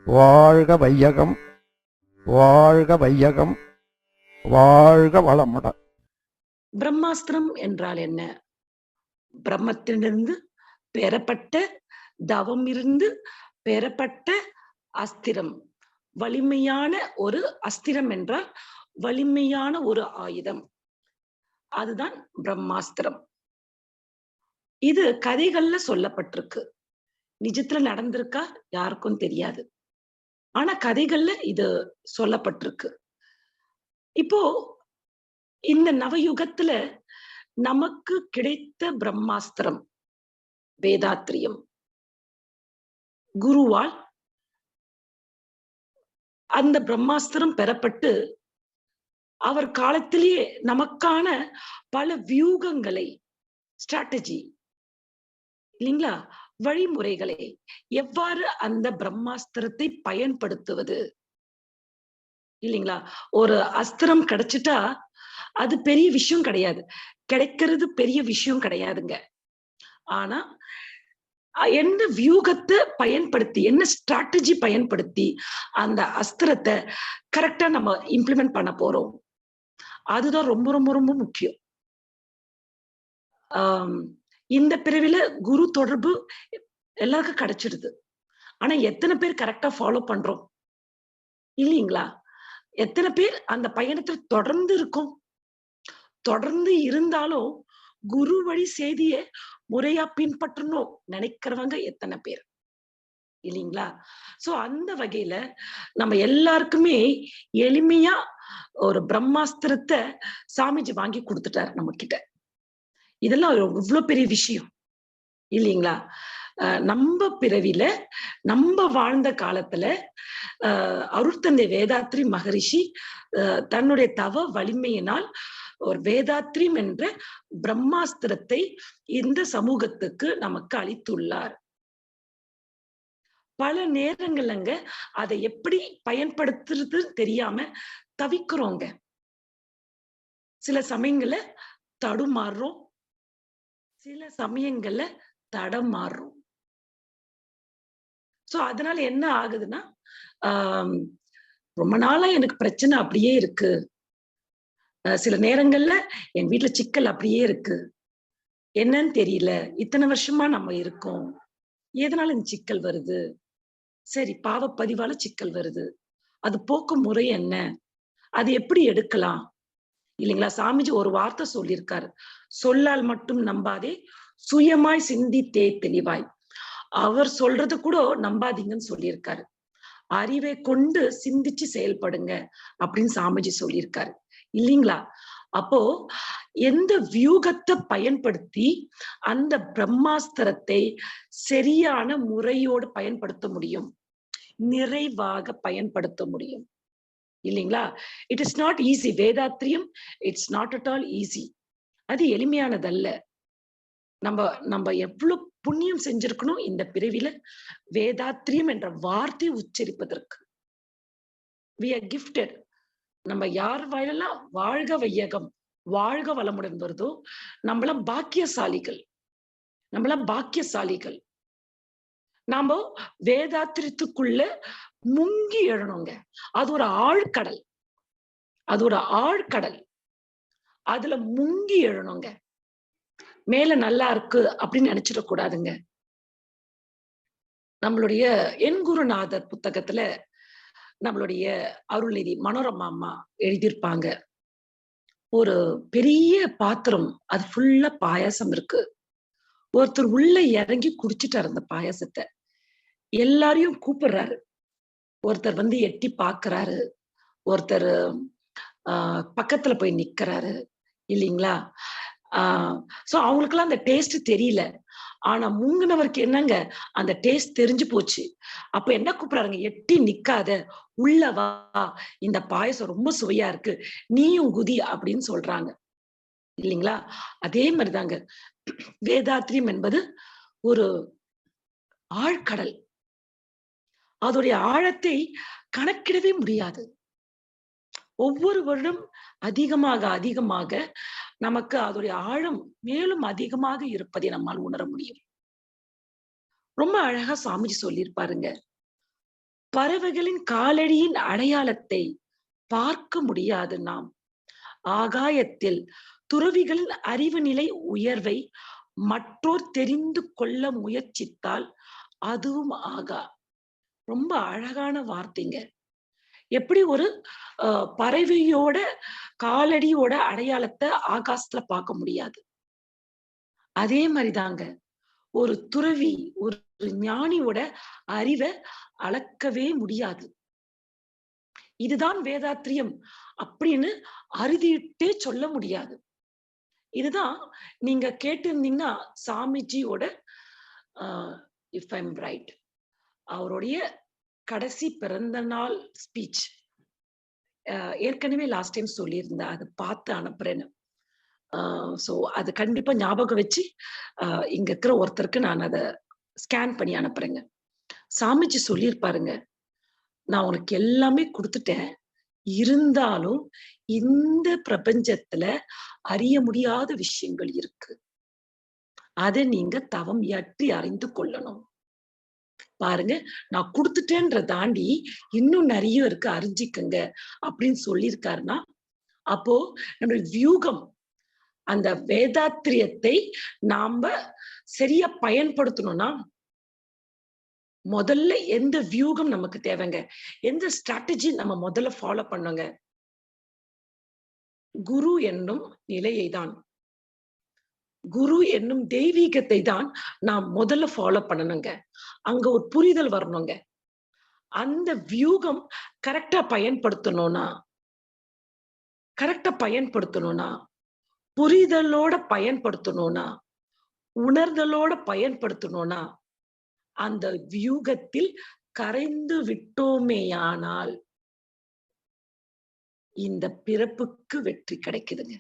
வாழ்க வையகம், வாழ்க வையகம், வாழ்க வளமுடன். பிரம்மாஸ்திரம் என்றால் என்ன? பிரம்மத்திலிருந்து பெறப்பட்ட, தவம் இருந்து பெறப்பட்ட அஸ்திரம். வலிமையான ஒரு அஸ்திரம் என்றால் வலிமையான ஒரு ஆயுதம். அதுதான் பிரம்மாஸ்திரம். இது கதைகள்ல சொல்லப்பட்டிருக்கு. நிஜத்துல நடந்திருக்கா யாருக்கும் தெரியாது. ஆனா கதைகள்ல இது சொல்லப்பட்டிருக்கு. இப்போ இந்த நவயுகத்துல நமக்கு கிடைத்த பிரம்மாஸ்திரம் வேதாத்திரியம். குருவால் அந்த பிரம்மாஸ்திரம் பெறப்பட்டு அவர் காலத்திலேயே நமக்கான பல வியூகங்களை, ஸ்ட்ராட்டஜி இல்லைங்களா, வழிமுறைகளை எவ்வாறு அந்த பிரம்மாஸ்திரத்தை பயன்படுத்துவது இல்லைங்களா. ஒரு அஸ்திரம் கிடைச்சிட்டா அது பெரிய விஷயம் கிடையாது, கிடைக்கிறது பெரிய விஷயம் கிடையாதுங்க. ஆனா என்ன வியூகத்தை பயன்படுத்தி, என்ன ஸ்ட்ராட்டஜி பயன்படுத்தி அந்த அஸ்திரத்தை கரெக்டா நம்ம இம்ப்ளிமெண்ட் பண்ண போறோம், அதுதான் ரொம்ப ரொம்ப ரொம்ப முக்கியம். இந்த பிரிவில குரு தொடர்பு எல்லாருக்கும் கிடைச்சிடுது. ஆனா எத்தனை பேர் கரெக்டா ஃபாலோ பண்றோம் இல்லைங்களா? எத்தனை பேர் அந்த பயணத்தில் தொடர்ந்து இருக்கும்? தொடர்ந்து இருந்தாலும் குரு வழி செய்திய முறையா பின்பற்றணும் நினைக்கிறவங்க எத்தனை பேர் இல்லைங்களா? சோ அந்த வகையில நம்ம எல்லாருக்குமே எளிமையா ஒரு பிரம்மாஸ்திரத்தை சாமிஜி வாங்கி கொடுத்துட்டாரு நம்ம கிட்ட. இதெல்லாம் இவ்வளவு பெரிய விஷயம் இல்லைங்களா? நம்ம பிறவில நம்ம வாழ்ந்த காலத்துல அருட்தந்தை வேதாத்ரி மகரிஷி தன்னுடைய தவ வலிமையினால் ஒரு வேதாத்ரியம் என்ற பிரம்மாஸ்திரத்தை இந்த சமூகத்துக்கு நமக்கு அளித்துள்ளார். பல நேரங்கள்லங்க அதை எப்படி பயன்படுத்துறது தெரியாம தவிக்கிறோங்க. சில சமயங்கள்ல தடுமாறுறோம், சில சமயங்கள்ல தடமாறுறோம். சோ அதனால என்ன ஆகுதுன்னா, ரொம்ப நாளா எனக்கு பிரச்சனை அப்படியே இருக்கு, சில நேரங்கள்ல என் வீட்டுல சிக்கல் அப்படியே இருக்கு, என்னன்னு தெரியல, இத்தனை வருஷமா நம்ம இருக்கோம், எதனால இந்த சிக்கல் வருது, சரி பாவப்பதிவால சிக்கல் வருது, அது போக்கும் முறை என்ன, அது எப்படி எடுக்கலாம் இல்லைங்களா? சாமிஜி ஒரு வார்த்தை சொல்லியிருக்காரு, சொல்லால் மட்டும் நம்பாதே, சுயமாய் சிந்தித்தே தெளிவாய். அவர் சொல்றது கூட நம்பாதீங்கன்னு சொல்லியிருக்காரு. அறிவை கொண்டு சிந்திச்சு செயல்படுங்க அப்படின்னு சாமிஜி சொல்லியிருக்காரு இல்லைங்களா? அப்போ எந்த வியூகத்தை பயன்படுத்தி அந்த பிரம்மாஸ்திரத்தை சரியான முறையோடு பயன்படுத்த முடியும், நிறைவாக பயன்படுத்த முடியும் இல்லைங்களா? It is not easy. Vethathiriyam it's not at all easy. அது எளிமையானதல்ல. நம்ம நம்ம எவ்வளவு புண்ணியம் செஞ்சிருக்கணும் இந்த பிறவில வேதாத்ரியம் என்ற வார்த்தை உச்சரிப்பதற்கு. we are gifted. நம்ம யார் வாயிலெல்லாம் வாழ்க வையகம், வாழ்க வளமுடன் வருதோ நம்மளாம் பாக்கியசாலிகள், நம்மளாம் பாக்கியசாலிகள். நாம வேதாத்திரத்துக்குள்ள முங்கி எழணுங்க. அது ஒரு ஆழ்கடல், அது ஒரு ஆழ்கடல். அதுல முங்கி எழணுங்க. மேல நல்லா இருக்கு அப்படின்னு நினைச்சிடக்கூடாதுங்க. நம்மளுடைய என் குருநாதர் புத்தகத்துல நம்மளுடைய அருள்நிதி மனோரமா அம்மா எழுதியிருப்பாங்க. ஒரு பெரிய பாத்திரம், அது ஃபுல்லா பாயாசம் இருக்கு. ஒருத்தர் உள்ள இறங்கி குடிச்சிட்டாரு அந்த பாயாசத்தை. எல்லாரையும் கூப்பிடுறாரு. ஒருத்தர் வந்து எட்டி பாக்குறாரு, ஒருத்தர் பக்கத்துல போய் நிக்கிறாரு இல்லைங்களா? சோ அவங்களுக்கெல்லாம் அந்த டேஸ்ட் தெரியல. ஆனா முங்குனவருக்கு என்னங்க அந்த டேஸ்ட் தெரிஞ்சு போச்சு. அப்ப என்ன கூப்பிடுறாருங்க, எட்டி நிக்காத, உள்ள வா, இந்த பாயசம் ரொம்ப சுவையா இருக்கு, நீயும் குதி அப்படின்னு சொல்றாங்க இல்லைங்களா? அதே மாதிரிதாங்க வேதாத்ரியம் என்பது ஒரு ஆழ்கடல். அதோடைய ஆழத்தை கணக்கிடவே முடியாது. ஒவ்வொரு வருடம் அதிகமாக அதிகமாக நமக்கு அதோடைய ஆழம் மேலும் அதிகமாக இருப்பதை நம்மால் உணர முடியும். ரொம்ப அழகா சாமிஜி சொல்லியிருப்பாருங்க. பறவைகளின் காலடியின் அடையாளத்தை பார்க்க முடியாது நாம். ஆகாயத்தில் துறவிகளின் அறிவு நிலை உயர்வை மற்றோர் தெரிந்து கொள்ள முயற்சித்தால் அதுவும் ஆகா. ரொம்ப அழகான வார்த்தைங்க. எப்படி ஒரு பறவையோட காலடியோட அடையாளத்தை ஆகாசத்துல பார்க்க முடியாது. அதே மாதிரிதாங்க ஒரு துறவி, ஒரு ஞானியோட அறிவை அளக்கவே முடியாது. இதுதான் வேதாத்திரியம் அப்படின்னு அறுதியிட்டே சொல்ல முடியாது. இதுதான் நீங்க கேட்டிருந்தீங்கன்னா சாமிஜியோட இஃப் ஐம் ரைட், அவருடைய கடைசி பிறந்த நாள் ஸ்பீச் ஏற்கனவே லாஸ்ட் டைம் சொல்லியிருந்தேன். அதை பார்த்து அனுப்புறேன்னு. ஸோ அது கண்டிப்பா ஞாபகம் வச்சு இங்க இருக்கிற ஒருத்தருக்கு நான் அதை ஸ்கேன் பண்ணி அனுப்புறேங்க. சாமிஜி சொல்லியிருப்பாருங்க, நான் உனக்கு எல்லாமே கொடுத்துட்டேன், இருந்தாலும் இந்த பிரபஞ்சத்துல அறிய முடியாத விஷயங்கள் இருக்கு, அதை நீங்க தவம் இயற்றி அறிந்து கொள்ளணும். பாருங்க, நான் கொடுத்துட்டேன்ற தாண்டி இன்னும் நிறைய இருக்கு, அறிஞ்சிக்கங்க அப்படின்னு சொல்லியிருக்காருன்னா, அப்போ நம்மளுடைய வியூகம், அந்த வேதாத்திரியத்தை நாம சரியா பயன்படுத்தணும்னா முதல்ல எந்த வியூகம் நமக்கு தேவைங்க, எந்த ஸ்ட்ராட்டஜி நம்ம முதல்ல ஃபாலோ பண்ணுங்க? குரு என்னும் நிலையை தான், குரு என்னும் தெய்வீகத்தை தான் நாம் முதல்ல ஃபாலோ பண்ணணுங்க. அங்க ஒரு புரிதல் வரணுங்க. அந்த வியூகம் கரெக்டா பயன்படுத்தணும்னா புரிதலோட பயன்படுத்தணும்னா, உணர்தலோட பயன்படுத்தணும்னா, அந்த வியூகத்தில் கரைந்து விட்டோமேயானால் இந்த பிறப்புக்கு வெற்றி கிடைக்குதுங்க.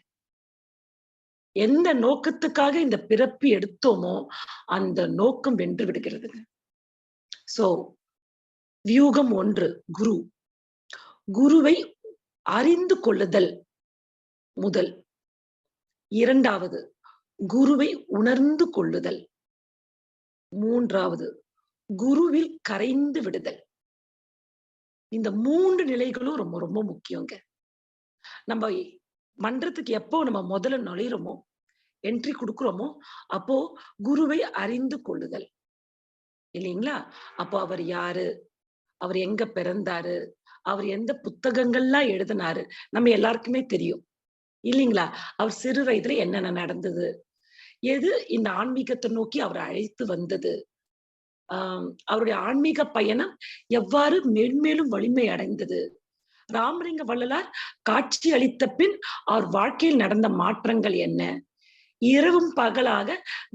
எந்த நோக்கத்துக்காக இந்த பிறப்பு எடுத்தோமோ அந்த நோக்கம் வென்று விடுகிறதுங்க. சோ வியூகம் 1 குரு. குருவை அறிந்து கொள்ளுதல் முதல். 2வது குருவை உணர்ந்து கொள்ளுதல். 3வது குருவில் கரைந்து விடுதல். இந்த 3 நிலைகளும் ரொம்ப ரொம்ப முக்கியங்க. நம்ம மன்றத்துக்கு எப்போ நம்ம முதல்ல நுழையிறோமோ, என்ட்ரி கொடுக்கிறோமோ, அப்போ குருவை அறிந்து கொள்ளுதல் இல்லைங்களா? அப்போ அவர் யாரு, அவர் எங்க பிறந்தாரு, அவர் எந்த புத்தகங்கள்லாம் எழுதினாரு, நம்ம எல்லாருக்குமே தெரியும் இல்லைங்களா? அவர் சிறு வயதுல என்னென்ன நடந்தது, எது இந்த ஆன்மீகத்தை நோக்கி அவரை அழைத்து வந்தது, அவருடைய ஆன்மீக பயணம் எவ்வாறு மென்மேலும் வலிமை அடைந்தது, ராமலிங்க வள்ளலார் காட்சி அளித்த பின் அவர் வாழ்க்கையில் நடந்த மாற்றங்கள் என்ன, இரவும் பகலாக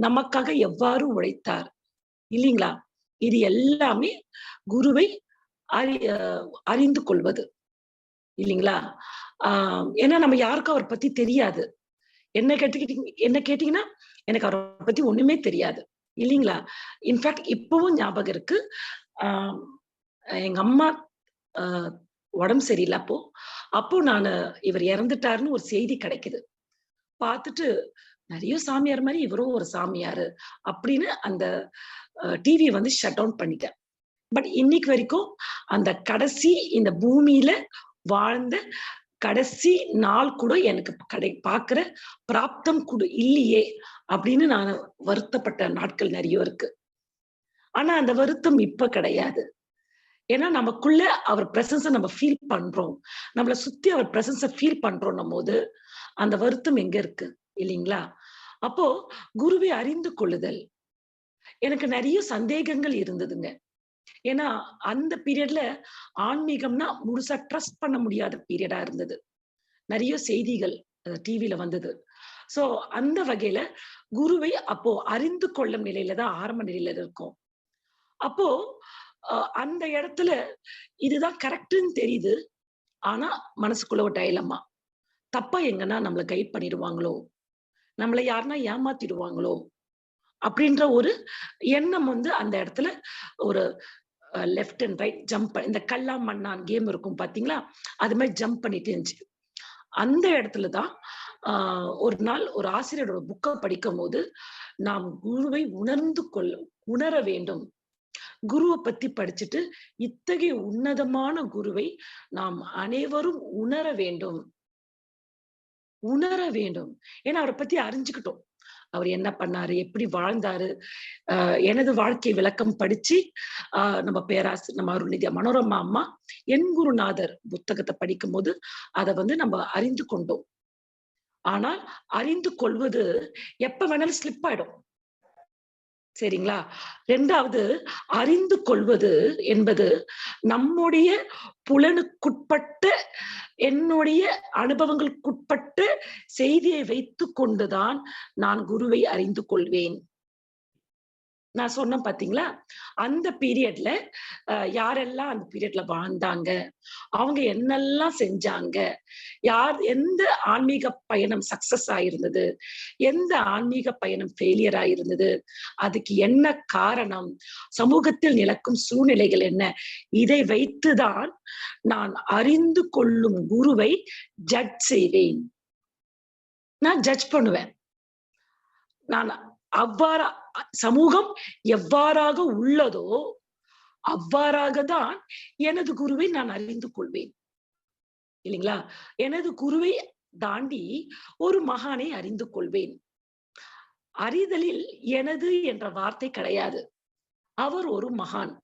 நமக்காக எவ்வாறு உழைத்தார் இல்லைங்களா? இது எல்லாமே குருவை அறிந்து கொள்வது இல்லைங்களா? ஏன்னா நம்ம யாருக்கும் அவரை பத்தி தெரியாது. என்ன கேட்டீங்கன்னா எனக்கு அவரை பத்தி ஒண்ணுமே தெரியாது இல்லைங்களா? இன்ஃபேக்ட் இப்பவும் ஞாபகம் இருக்கு. எங்க அம்மா உடம்பு சரியில்லை. அப்போ நானு இவர் இறந்துட்டாருன்னு ஒரு செய்தி கிடைக்குது. பார்த்துட்டு நிறைய சாமியார் மாதிரி இவரும் ஒரு சாமியாரு அப்படின்னு அந்த டிவி வந்து ஷட் டவுன் பண்ணிட்டேன். பட் இன்னைக்கு வரைக்கும் அந்த கடைசி இந்த பூமியில வாழ்ந்த கடைசி நாள் கூட எனக்கு பாக்குற பிராப்தம் கூட இல்லையே அப்படின்னு நான் வருத்தப்பட்ட நாட்கள் நிறைய இருக்கு. ஆனா அந்த வருத்தம் இப்ப கிடையாது. ஏன்னா நமக்குள்ள அவர் பிரசன்ஸ நம்ம ஃபீல் பண்றோம், நம்மளை சுத்தி அவர் பிரசன்ஸ ஃபீல் பண்றோம் போது அந்த வருத்தம் எங்க இருக்கு இல்லைங்களா? அப்போ குருவை அறிந்து கொள்ளுதல், எனக்கு நிறைய சந்தேகங்கள் இருந்ததுங்க. ஏன்னா அந்த பீரியட்ல ஆன்மீகம்னா முழுசா ட்ரஸ்ட் பண்ண முடியாத பீரியடா இருந்தது. நிறைய செய்திகள் டிவில வந்தது. சோ அந்த வகையில குருவை அப்போ அறிந்து கொள்ளும் நிலையில தான் ஆரம்ப நிலையில இருக்கும். அப்போ அந்த இடத்துல இதுதான் கரெக்ட்ன்னு தெரியுது. ஆனா மனசுக்குள்ள ஒரு டைலமா, தப்பா எங்கன்னா நம்மள கைட் பண்ணிடுவாங்களோ, நம்மள யாருன்னா ஏமாத்திடுவாங்களோ அப்படின்ற ஒரு எண்ணம் வந்து அந்த இடத்துல ஒரு லெஃப்ட் அண்ட் ரைட் ஜம்ப், இந்த கல்லா மண்ணான் கேம் இருக்கும் பாத்தீங்களா, அது மாதிரி ஜம்ப் பண்ணிட்டு இருந்துச்சு. அந்த இடத்துலதான் ஒரு நாள் ஒரு ஆசிரியரோட புக்கை படிக்கும் போது நாம் குருவை உணர வேண்டும், குருவை பத்தி படிச்சுட்டு இத்தகைய உன்னதமான குருவை நாம் அனைவரும் உணர வேண்டும். உணர வேண்டும். ஏன்னா அவரை பத்தி அறிஞ்சுக்கிட்டோம். அவர் என்ன பண்ணாரு, எப்படி வாழ்ந்தாரு, எனது வாழ்க்கை விளக்கம் படிச்சு நம்ம நம்ம அருள்நிதி மனோரமா அம்மா என் குருநாதர் புத்தகத்தை படிக்கும் போது அதை நம்ம அறிந்து கொண்டோம். ஆனால் அறிந்து கொள்வது எப்ப வேணாலும் ஸ்லிப் ஆயிடும். சரிங்களா? 2வது, அறிந்து கொள்வது என்பது நம்முடைய புலனுக்குட்பட்ட என்னுடைய அனுபவங்களுக்குட்பட்ட செய்தியை வைத்துக் கொண்டுதான் நான் குருவை அறிந்து கொள்வேன். நான் சொன்னேன் பாத்தீங்களா? அந்த பீரியட்ல யாரெல்லாம் அந்த பீரியட்ல வாழ்ந்தாங்க, அவங்க என்னெல்லாம் செஞ்சாங்க, எந்த ஆன்மீக பயணம் சக்சஸ் ஆயிருந்தது, எந்த ஆன்மீக பயணம் ஃபெயிலியர் ஆயிருந்தது, அதுக்கு என்ன காரணம், சமூகத்தில் நிலக்கும் சூழ்நிலைகள் என்ன, இதை வைத்துதான் நான் அறிந்து கொள்ளும் குருவை ஜட்ஜ் செய்வேன். நான் ஜட்ஜ் பண்ணுவேன். நான் அவ்வாறா சமூகம் எவ்வாறாக உள்ளதோ அவ்வாறாக தான் எனது குருவை நான் அறிந்து கொள்வேன். இல்லைங்களா? எனது குருவை தாண்டி ஒரு மகானை அறிந்து கொள்வேன். அறிதலில் எனது என்ற வார்த்தை கிடையாது. அவர் ஒரு மகான்,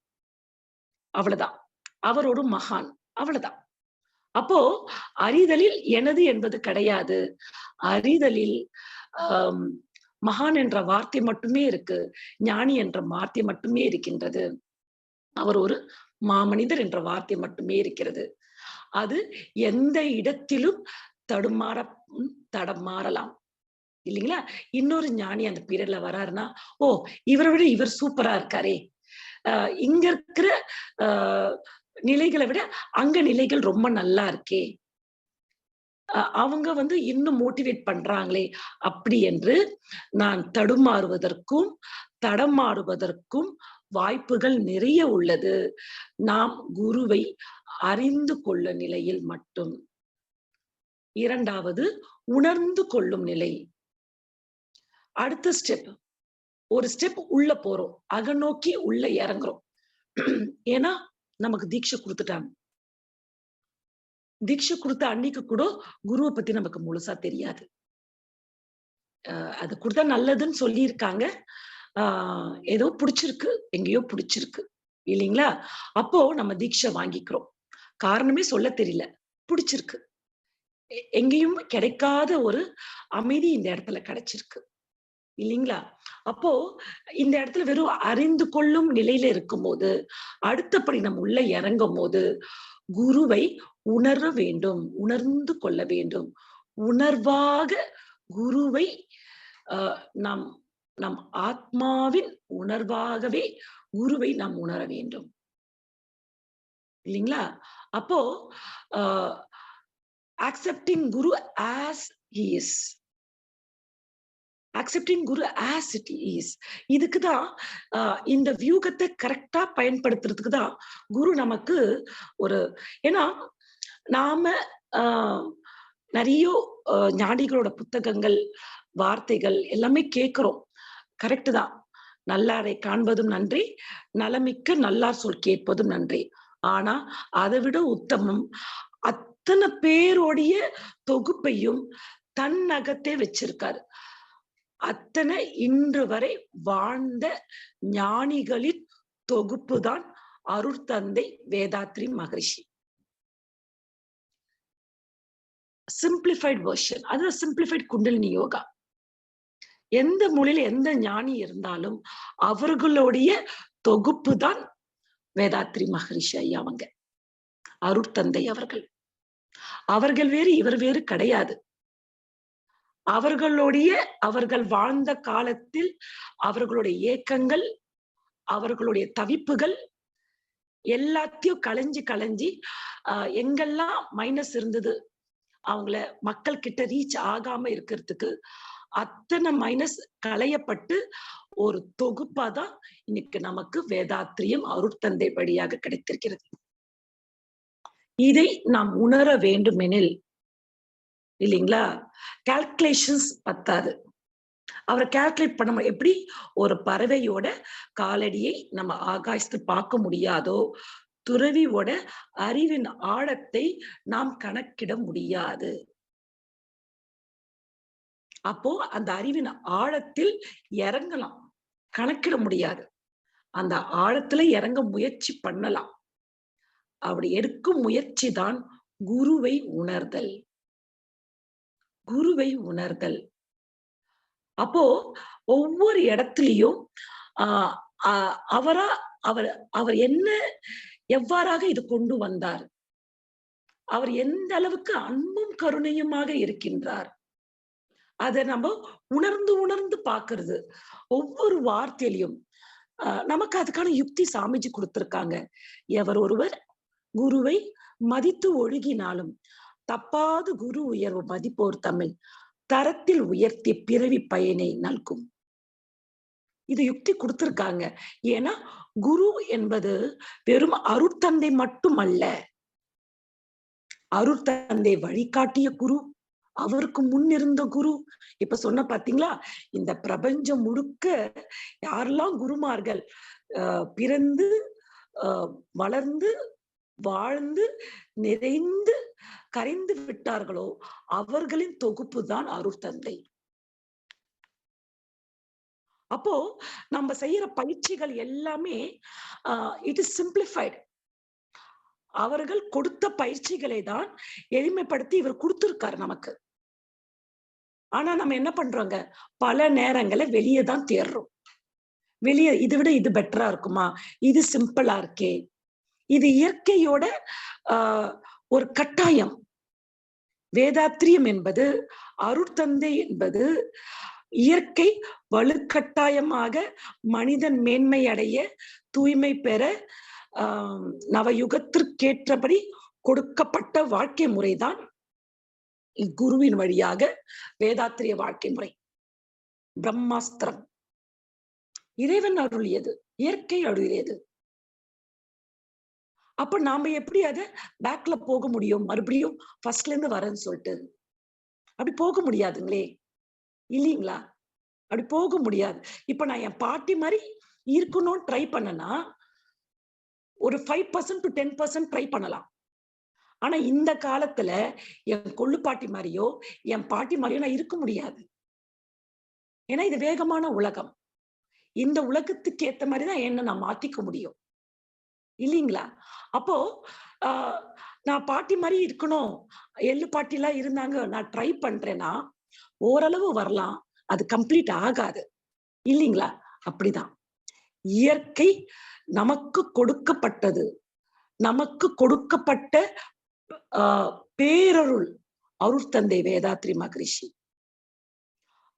அவ்வளவுதான். அவர் ஒரு மகான், அவ்வளவுதான். அப்போ அறிதலில் எனது என்பது கிடையாது. அறிதலில் மகான் என்ற வார்த்தை மட்டுமே இருக்கு, ஞானி என்ற வார்த்தை மட்டுமே இருக்கின்றது, அவர் ஒரு மாமனிதர் என்ற வார்த்தை மட்டுமே இருக்கிறது. அது எந்த இடத்திலும் தடம் மாறலாம். இல்லைங்களா? இன்னொரு ஞானி அந்த பீரியட்ல வராருன்னா, ஓ இவரை விட இவர் சூப்பரா இருக்காரே, இங்க இருக்கிற நிலைகளை விட அங்க நிலைகள் ரொம்ப நல்லா இருக்கே, அவங்க இன்னும் மோட்டிவேட் பண்றாங்களே, அப்படி என்று நான் தடுமாறுவதற்கும் தடமாறுவதற்கும் வாய்ப்புகள் நிறைய உள்ளது. நாம் குருவை அறிந்து கொள்ள நிலையில் மட்டும். 2வது, உணர்ந்து கொள்ளும் நிலை. அடுத்த ஸ்டெப், ஒரு ஸ்டெப் உள்ள போறோம், அகநோக்கி உள்ள இறங்குறோம். ஏன்னா நமக்கு தீட்சை கொடுத்துட்டாங்க. தீட்சை கொடுத்த அன்னைக்கு கூட குருவை பத்தி நமக்கு முழுசா தெரியாது. அது கொடுத்தா நல்லதுன்னு சொல்லியிருக்காங்க. ஏதோ பிடிச்சிருக்கு, எங்கேயோ பிடிச்சிருக்கு, இல்லைங்களா? அப்போ நம்ம தீட்சை வாங்கிக்கிறோம். காரணமே சொல்ல தெரியல, பிடிச்சிருக்கு. எங்கேயும் கிடைக்காத ஒரு அமைதி இந்த இடத்துல கிடைச்சிருக்கு, இல்லைங்களா? அப்போ இந்த இடத்துல வெறும் அறிந்து கொள்ளும் நிலையில இருக்கும்போது, அடுத்தபடி நம்ம உள்ள இறங்கும் போது குருவை உணர வேண்டும், உணர்ந்து கொள்ள வேண்டும். உணர்வாக குருவை நம் நம் ஆத்மாவின் உணர்வாகவே குருவை நாம் உணர வேண்டும், இல்லைங்களா? அப்போ accepting Guru as he is, accepting Guru as it is. இதுக்குதான் இந்த வியூகத்தை கரெக்டா பயன்படுத்துறதுக்கு தான் குரு நமக்கு ஒரு, ஏன்னா நாம நிறைய ஞானிகளோட புத்தகங்கள், வார்த்தைகள் எல்லாமே கேட்கிறோம். கரெக்ட் தான். நல்லாரை காண்பதும் நன்றி, நலமிக்க நல்லார் சொல் கேட்பதும் நன்றி. ஆனா அதை விட உத்தமம் அத்தனை பேருடைய தொகுப்பையும் தன் அகத்தே வச்சிருக்காரு. அத்தனை இன்று வரை வாழ்ந்த ஞானிகளின் தொகுப்பு தான் அருட்தந்தை வேதாத்ரி மகரிஷி. சிம்பிளிஃபைட் வெர்ஷன், அது சிம்பிளிஃபைட் குண்டலினி யோகா. எந்த மொழியில எந்த ஞானி இருந்தாலும் அவர்களுடைய தொகுப்பு தான் வேதாத்ரி மகரிஷி ஐயா. அவங்க அருட்தந்தை அவர்கள். அவர்கள் வேறு இவர் வேறு கிடையாது. அவர்கள் வாழ்ந்த காலத்தில் அவர்களுடைய ஏக்கங்கள், அவர்களுடைய தவிப்புகள் எல்லாத்தையும் களைஞ்சி எங்கெல்லாம் மைனஸ் இருந்தது, அவங்கள மக்கள் கிட்ட ரீச் ஆகாம இருக்கிறதுக்கு அத்தனை மைனஸ் களையப்பட்டு ஒரு தொகுப்பாதான் இன்னைக்கு நமக்கு வேதாத்ரியம் அருட்தந்தை வழியாக கிடைத்திருக்கிறது. இதை நாம் உணர வேண்டுமெனில், இல்லைங்களா, கால்குலேஷன்ஸ் பத்தாது. அவரை கால்குலேட் பண்ண எப்படி ஒரு பறவையோட காலடியை நம்ம ஆகாயத்தில் பார்க்க முடியாதோ, துறவியோட அறிவின் ஆழத்தை நாம் கணக்கிட முடியாது. அப்போ அந்த அறிவின் ஆழத்தில் இறங்கலாம், கணக்கிட முடியாது. அந்த ஆழத்துல இறங்க முயற்சி பண்ணலாம். அப்படி எடுக்கும் முயற்சி தான் குருவை உணர்தல். குருவை உணர்தல். அப்போ ஒவ்வொரு இடத்துலயும் ஆஹ் அவரா அவர் அவர் என்ன எவ்வாறாக இது கொண்டு வந்தார், அவர் எந்த அளவுக்கு அன்பும் கருணையுமாக இருக்கின்றார், அதை நம்ம உணர்ந்து உணர்ந்து பாக்குறது. ஒவ்வொரு வார்த்தையிலையும் நமக்கு அதுக்கான யுக்தி சாமிஜி கொடுத்திருக்காங்க. எவர் ஒருவர் குருவை மதித்து ஒழுகினாலும் தப்பாது குரு உயர்வு மதிப்போர் தமிழ் தரத்தில் உயர்த்திய பிறவி பயனை நல்கும். இது யுக்தி கொடுத்திருக்காங்க. ஏன்னா குரு என்பது வெறும் அருட்தந்தை மட்டுமல்ல, அருட்தந்தை வழிகாட்டிய குரு, அவருக்கு முன் இருந்த குரு. இப்ப சொன்ன பாத்தீங்களா, இந்த பிரபஞ்சம் முழுக்க யாரெல்லாம் குருமார்கள் பிறந்து வளர்ந்து வாழ்ந்து நிறைந்து கரைந்து விட்டார்களோ அவர்களின் தொகுப்பு தான் அருட்தந்தை. அப்போ நம்ம செய்யற பயிற்சிகள் எல்லாமே இட் இஸ் சிம்பிளிஃபைடு. அவர்கள் கொடுத்த பயிற்சிகளை தான் எளிமைப்படுத்தி இவர் கொடுத்திருக்காரு நமக்கு. ஆனா நம்ம என்ன பண்றோங்க, பல நேரங்களை வெளியே தான் தேடுறோம். வெளியே இதை விட இது பெட்டரா இருக்குமா, இது சிம்பிளா இருக்கே. இது இயற்கையோட ஒரு கட்டாயம். வேதாத்திரியம் என்பது, அருட்தந்தை என்பது இயற்கை வலுக்கட்டாயமாக மனிதன் மேன்மை அடைய, தூய்மை பெற நவயுகத்திற்கேற்றபடி கொடுக்கப்பட்ட வாழ்க்கை முறைதான் இக்குருவின் வழியாக வேதாத்திரிய வாழ்க்கை முறை. பிரம்மாஸ்திரம் இறைவன் அருளியது, இயற்கை அருளியது. அப்ப நாம எப்படி அதை பேக்ல போக முடியும், மறுபடியும் ஃபர்ஸ்ட்ல இருந்து வரேன்னு சொல்லிட்டு? அப்படி போக முடியாதுங்களே, இல்லீங்களா? அப்படி போக முடியாது. இப்ப நான் என் பாட்டி மாதிரி இருக்கணும்னு ட்ரை பண்ணனா ஒரு 5% to 10% ட்ரை பண்ணலாம். ஆனா இந்த காலத்துல என் கொள்ளு பாட்டி மாதிரியோ என் பாட்டி மாதிரியோ நான் இருக்க முடியாது. ஏன்னா இது வேகமான உலகம். இந்த உலகத்துக்கு ஏத்த மாதிரிதான் என்ன நான் மாத்திக்க முடியும், இல்லீங்களா? அப்போ நான் பாட்டி மாதிரி இருக்கணும், எள்ளு பாட்டி எல்லாம் இருந்தாங்க, நான் ட்ரை பண்றேன்னா ஓரளவு வரலாம், அது கம்ப்ளீட் ஆகாது, இல்லீங்களா? அப்படிதான் இயற்கை நமக்கு கொடுக்கப்பட்டது, நமக்கு கொடுக்கப்பட்ட பேரருள் அருட்தந்தை வேதாத்ரி மகரிஷி.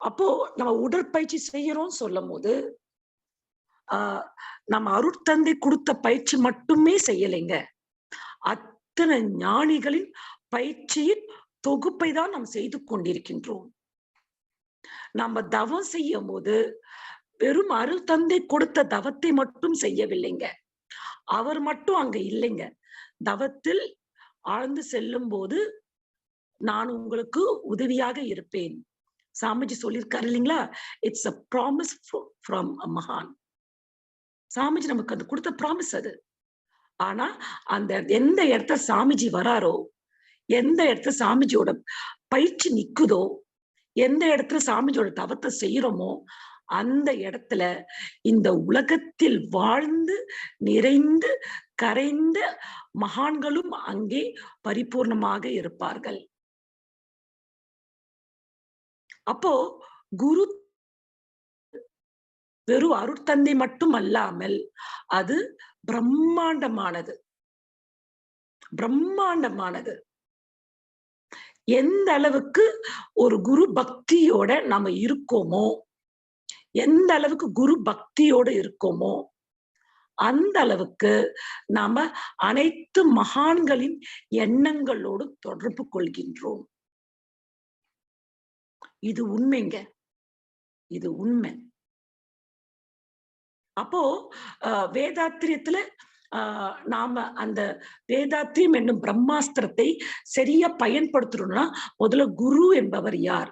அப்போ நம்ம உடற்பயிற்சி செய்யறோம் சொல்லும் போது நம்ம அருட்தந்தை கொடுத்த பயிற்சி மட்டுமே செய்யலைங்க, அத்தனை ஞானிகளின் பயிற்சியின் தொகுப்பை தான் நாம் செய்து கொண்டிருக்கின்றோம். நம்ம தவம் செய்யும் போது வெறும் அருட்தந்தை கொடுத்த தவத்தை மட்டும் செய்யவில்லைங்க, அவர் மட்டும் அங்க இல்லைங்க. தவத்தில் ஆழ்ந்து செல்லும் போது நான் உங்களுக்கு உதவியாக இருப்பேன். சாமிஜி சொல்லியிருக்காரு இல்லைங்களா, it's a promise from a மகான். சாமிஜி நமக்கு அது கொடுத்த ப்ராமிஸ் அது. ஆனா அந்த எந்த இடத்துல சாமிஜி வராரோ, எந்த இடத்துல சாமிஜியோட பயிற்சி நிக்குதோ, எந்த இடத்துல சாமிஜியோட தவத்தை செய்யறோமோ அந்த இடத்துல இந்த உலகத்தில் வாழ்ந்து நிறைந்து கரைந்த மகான்களும் அங்கே பரிபூர்ணமாக இருப்பார்கள். அப்போ குரு வெறும் அருட்தந்தை மட்டும் அல்லாமல் அது பிரம்மாண்டமானது, பிரம்மாண்டமானது. எந்த அளவுக்கு ஒரு குரு பக்தியோட நாம இருக்கோமோ, எந்த அளவுக்கு குரு பக்தியோட இருக்கோமோ அந்த அளவுக்கு நாம அனைத்து மகான்களின் எண்ணங்களோடு தொடர்பு கொள்கின்றோம். இது உண்மைங்க, இது உண்மை. அப்போ வேதாத்திரியத்துல நாம அந்த வேதாத்திரியம் என்னும் பிரம்மாஸ்திரத்தை சரியா பயன்படுத்தணும்னா முதல்ல குரு என்பவர் யார்,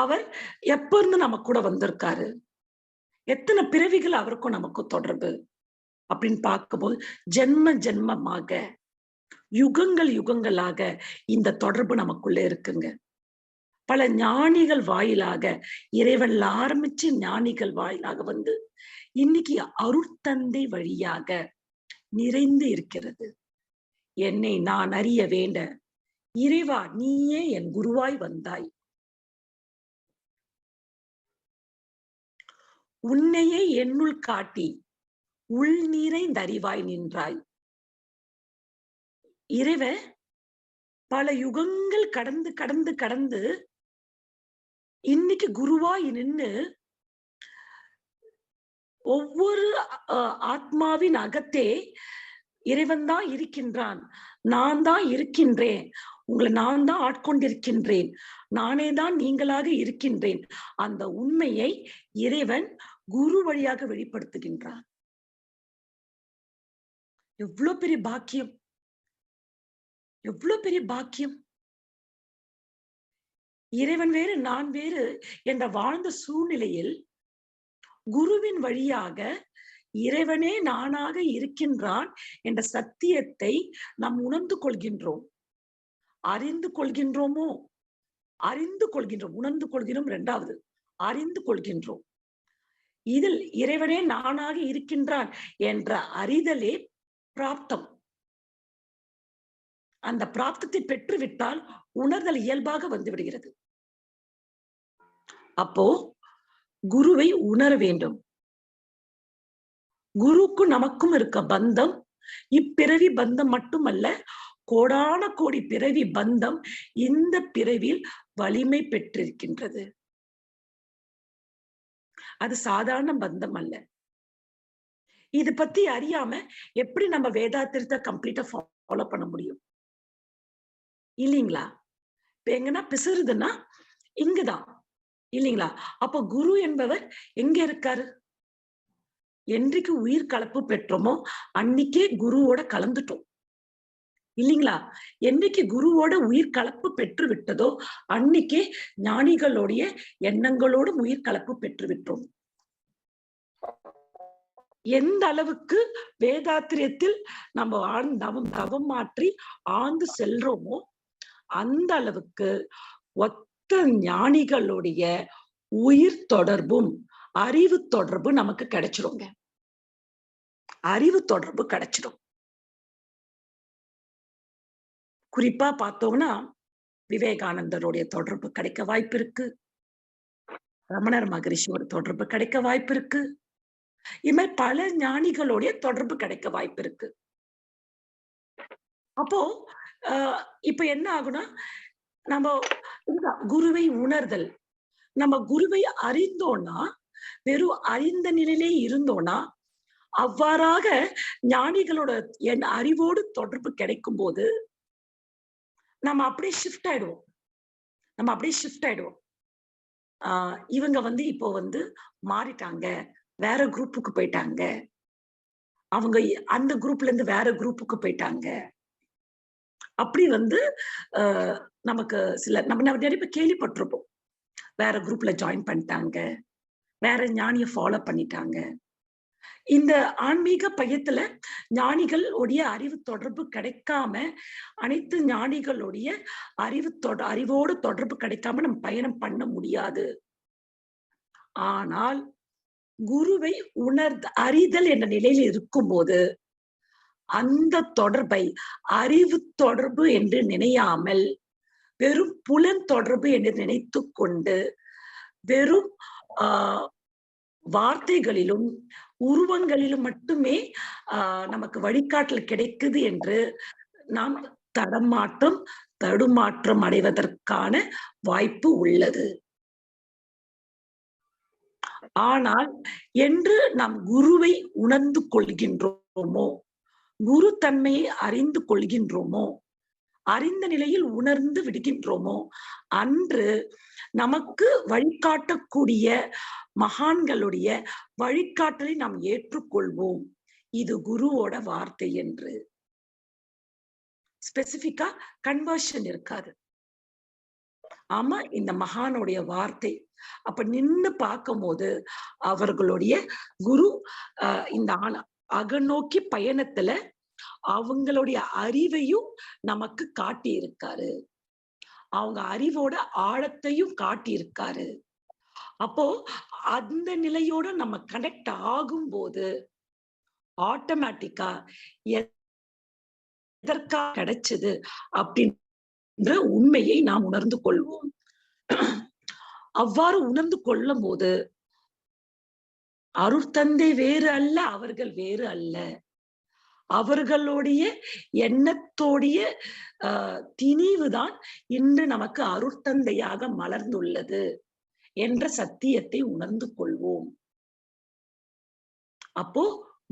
அவர் எப்ப இருந்து நம்ம கூட வந்திருக்காரு, எத்தனை பிறவிகள் அவருக்கும் நமக்கும் தொடர்பு அப்படின்னு பார்க்கும்போது ஜென்ம ஜென்மமாக யுகங்கள் யுகங்களாக இந்த தொடர்பு நமக்குள்ள இருக்குங்க. பல ஞானிகள் வாயிலாக, இறைவன்ல ஆரம்பிச்சு ஞானிகள் வாயிலாக வந்து இன்னைக்கு அருட்தந்தை வழியாக நிறைந்து இருக்கிறது. என்னை நான் அறிய வேண்ட இறைவா நீயே என் குருவாய் வந்தாய், உன்னையே என்னுள் காட்டி உள் நிறைந்தறிவாய் நின்றாய். இறைவன் பல யுகங்கள் கடந்து கடந்து கடந்து இன்னைக்கு குருவாய் நின்னு ஒவ்வொரு ஆத்மாவின் அகத்தே இறைவன் தான் இருக்கின்றான், நான் தான் இருக்கின்றேன், உங்களை நான் தான் ஆட்கொண்டிருக்கின்றேன், நானே தான் நீங்களாக இருக்கின்றேன். அந்த உண்மையை இறைவன் குரு வழியாக வெளிப்படுத்துகின்றான். எவ்வளவு பெரிய பாக்கியம், எவ்வளவு பெரிய பாக்கியம். இறைவன் வேறு நான் வேறு என்ற வாழ்ந்த சூழ்நிலையில் குருவின் வழியாக இறைவனே நானாக இருக்கின்றான் என்ற சத்தியத்தை நாம் உணர்ந்து கொள்கின்றோம். அறிந்து கொள்கின்றோமோ? அறிந்து கொள்கின்றோம். உணர்ந்து கொள்கிறோம் இரண்டாவது, அறிந்து கொள்கின்றோம். இதில் இறைவனே நானாக இருக்கின்றான் என்ற அறிதலே பிராப்தம். அந்த பிராப்தத்தை பெற்றுவிட்டால் உணர்தல் இயல்பாக வந்து விடுகிறது. அப்போ குருவை உணர வேண்டும். குருக்கும் நமக்கும் இருக்க பந்தம் இப்பிறவி பந்தம் மட்டுமல்ல, கோடான கோடி பிறவி பந்தம் இந்த பிறவியில் வலிமை பெற்றிருக்கின்றது. அது சாதாரண பந்தம் அல்ல. இது பத்தி அறியாம எப்படி நம்ம வேதாத்திரத்தை கம்ப்ளீட்டா ஃபாலோ பண்ண முடியும்? இல்லீங்களா? இப்ப எங்கன்னா பிசுறுதுன்னா இங்குதான், இல்லீங்களா? அப்ப குரு என்பவர் எங்க இருக்காரு? என்றைக்கு உயிர் கலப்பு பெற்றோமோ அன்னைக்கே குருவோட கலந்துட்டோம், இல்லீங்களா? என்னைக்கு குருவோட உயிர் கலப்பு பெற்று விட்டதோ அன்னைக்கே ஞானிகளுடைய எண்ணங்களோடும் உயிர் கலப்பு பெற்று விட்டோம். எந்த அளவுக்கு வேதாத்திரியத்தில் நம்ம தவம் மாற்றி ஆழ்ந்து செல்றோமோ அந்த அளவுக்கு ஒத்த ஞானிகளுடைய உயிர் தொடர்பும் அறிவு தொடர்பு நமக்கு கிடைச்சிடுங்க. அறிவு தொடர்பு கிடைச்சிடும். குறிப்பா பார்த்தோம்னா விவேகானந்தருடைய தொடர்பு கிடைக்க வாய்ப்பு இருக்கு, ரமணர் மகரிஷியோட தொடர்பு கிடைக்க வாய்ப்பு இருக்கு, இது மாதிரி பல ஞானிகளுடைய தொடர்பு கிடைக்க வாய்ப்பு இருக்கு. அப்போ இப்ப என்ன ஆகுனா, நம்ம குருவை உணர்தல், நம்ம குருவை அறிந்தோம்னா, வெறும் அறிந்த நிலையிலே இருந்தோம்னா, அவ்வாறாக ஞானிகளோட என் அறிவோடு தொடர்பு கிடைக்கும் போது நம்ம அப்படியே ஷிஃப்ட் ஆயிடுவோம். இவங்க வந்து இப்போ வந்து மாறிட்டாங்க, வேற குரூப்புக்கு போயிட்டாங்க, அவங்க அந்த குரூப்ல இருந்து வேற குரூப்புக்கு போயிட்டாங்க. அப்படி வந்து நமக்கு நம்ம நிறைய பேர் கேள்விப்பட்டிருப்போம். வேற குரூப்ல ஜாயின் பண்ணிட்டாங்க, வேற ஞானிய ஃபாலோ பண்ணிட்டாங்க. இந்த ஆன்மீக பயத்துல ஞானிகளுடைய அறிவு தொடர்பு கிடைக்காம, அனைத்து ஞானிகளுடைய அறிவோடு தொடர்பு கிடைக்காம நம்ம பயணம் பண்ண முடியாது. ஆனால் குருவை அறிதல் என்ற நிலையில் இருக்கும்போது அந்த தொடர்பை அறிவு தொடர்பு என்று நினையாமல் வெறும் புலன் தொடர்பு என்று நினைத்து கொண்டு வெறும் வார்த்தைகளிலும் உருவங்களிலும் மட்டுமே நமக்கு வழிகாட்டல் கிடைக்குது என்று நாம் தடுமாற்றம் அடைவதற்கான வாய்ப்பு உள்ளது. ஆனால் என்று நாம் குருவை உணர்ந்து கொள்கின்றோமோ, குரு தன்மையை அறிந்து கொள்கின்றோமோ, அறிந்த நிலையில் உணர்ந்து விடுகின்றோமோ அன்று நமக்கு வழிகாட்டக்கூடிய மகான்களுடைய வழிகாட்டலை நாம் ஏற்றுக்கொள்வோம். இது குருவோட வார்த்தை என்று. ஸ்பெசிபிக்கா கன்வர்ஷன் இருக்காது. ஆமா, இந்த மகானுடைய வார்த்தை. அப்ப நின்னு பார்க்கும்போது அவர்களுடைய குரு இந்த அகநோக்கி பயணத்துல அவங்களுடைய அறிவையும் நமக்கு காட்டி இருக்காரு. அவங்க அறிவோட ஆழத்தையும் காட்டி இருக்காரு. அப்போ அந்த நிலையோட நம்ம கனெக்ட் ஆகும்போது ஆட்டோமேட்டிக்கா எதற்காக கிடைச்சது அப்படின்ற உண்மையை நாம் உணர்ந்து கொள்வோம். அவ்வாறு உணர்ந்து கொள்ளும் போது அருட்தந்தை வேறு அல்ல, அவர்கள் வேறு அல்ல. அவர்களுடைய எண்ணத்தோடைய திணிவுதான் இன்று நமக்கு அருட்தந்தையாக மலர்ந்துள்ளது என்ற சத்தியத்தை உணர்ந்து கொள்வோம். அப்போ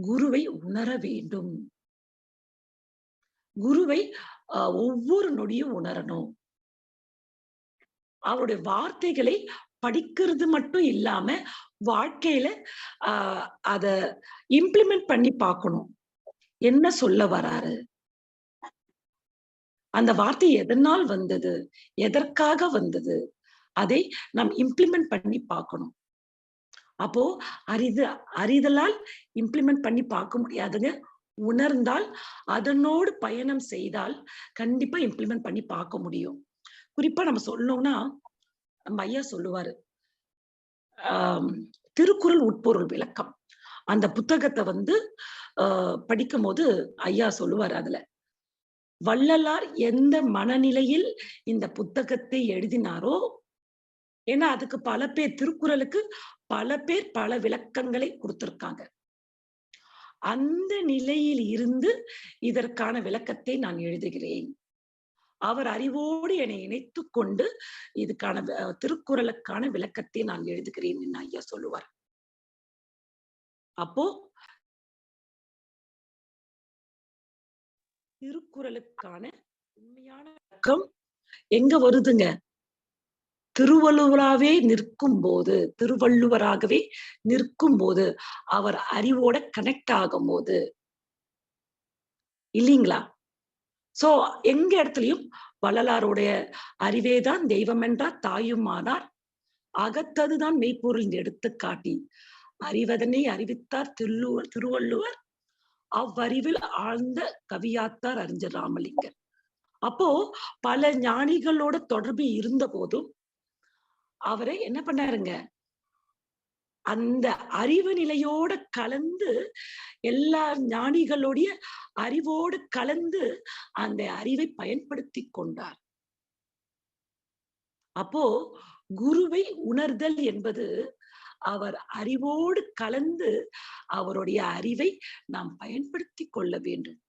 குருவை உணர வேண்டும். குருவை ஒவ்வொரு நொடியும் உணரணும். அவருடைய வார்த்தைகளை படிக்கிறது மட்டும் இல்லாம வாழ்க்கையில அத இம்ப்ளிமெண்ட் பண்ணி பார்க்கணும். என்ன சொல்ல வராரு, அந்த வார்த்தை எதனால் வந்தது, எதற்காக வந்தது, அதை நாம் இம்ப்ளிமெண்ட் பண்ணி பார்க்கணும். அப்போ அறிதலால் இம்ப்ளிமெண்ட் பண்ணி பார்க்க முடியாதுங்க. உணர்ந்தால் அதனோடு பயணம் செய்தால் கண்டிப்பா இம்ப்ளிமெண்ட் பண்ணி பார்க்க முடியும். குறிப்பா நம்ம சொல்லணும்னா நம்ம ஐயா சொல்லுவாரு, திருக்குறள் உட்பொருள் விளக்கம் அந்த புத்தகத்தை படிக்கும் போது ஐயா சொல்லுவார், அதுல வள்ளலார் எந்த மனநிலையில் இந்த புத்தகத்தை எழுதினாரோ, ஏன்னா அதுக்கு பல பேர் திருக்குறளுக்கு பல பேர் பல விளக்கங்களை கொடுத்திருக்காங்க. அந்த நிலையில் இருந்து இதற்கான விளக்கத்தை நான் எழுதுகிறேன். அவர் அறிவோடு என்னை இணைத்துக் கொண்டு இதுக்கான திருக்குறளுக்கான விளக்கத்தை நான் எழுதுகிறேன் ஐயா சொல்லுவார். அப்போ திருக்குறளுக்கான உண்மையான விளக்கம் எங்க வருதுங்க? திருவள்ளுவராகவே நிற்கும் போது அவர் அறிவோட கனெக்ட் ஆகும் போது இல்லீங்களா? சோ எங்க இடத்துலயும் வள்ளலாருடைய அறிவேதான் தெய்வம் என்றார் தாயும் ஆனார், அகத்ததுதான் மெய்ப்பொருள் எடுத்துக்காட்டி அறிவதனை அறிவித்தார் திருவள்ளுவர், அவ்வறிவில் ஆழ்ந்த கவியாத்தார் அறிஞர் ராமலிங்கர். அப்போ பல ஞானிகளோட தொடர்பு இருந்த போதும் அவரை என்ன பண்ணாருங்க, அந்த அறிவு நிலையோட கலந்து எல்லா ஞானிகளுடைய அறிவோடு கலந்து அந்த அறிவை பயன்படுத்தி கொண்டார். அப்போ குருவை உணர்தல் என்பது அவர் அறிவோடு கலந்து அவருடைய அறிவை நாம் பயன்படுத்தி கொள்ள வேண்டும்.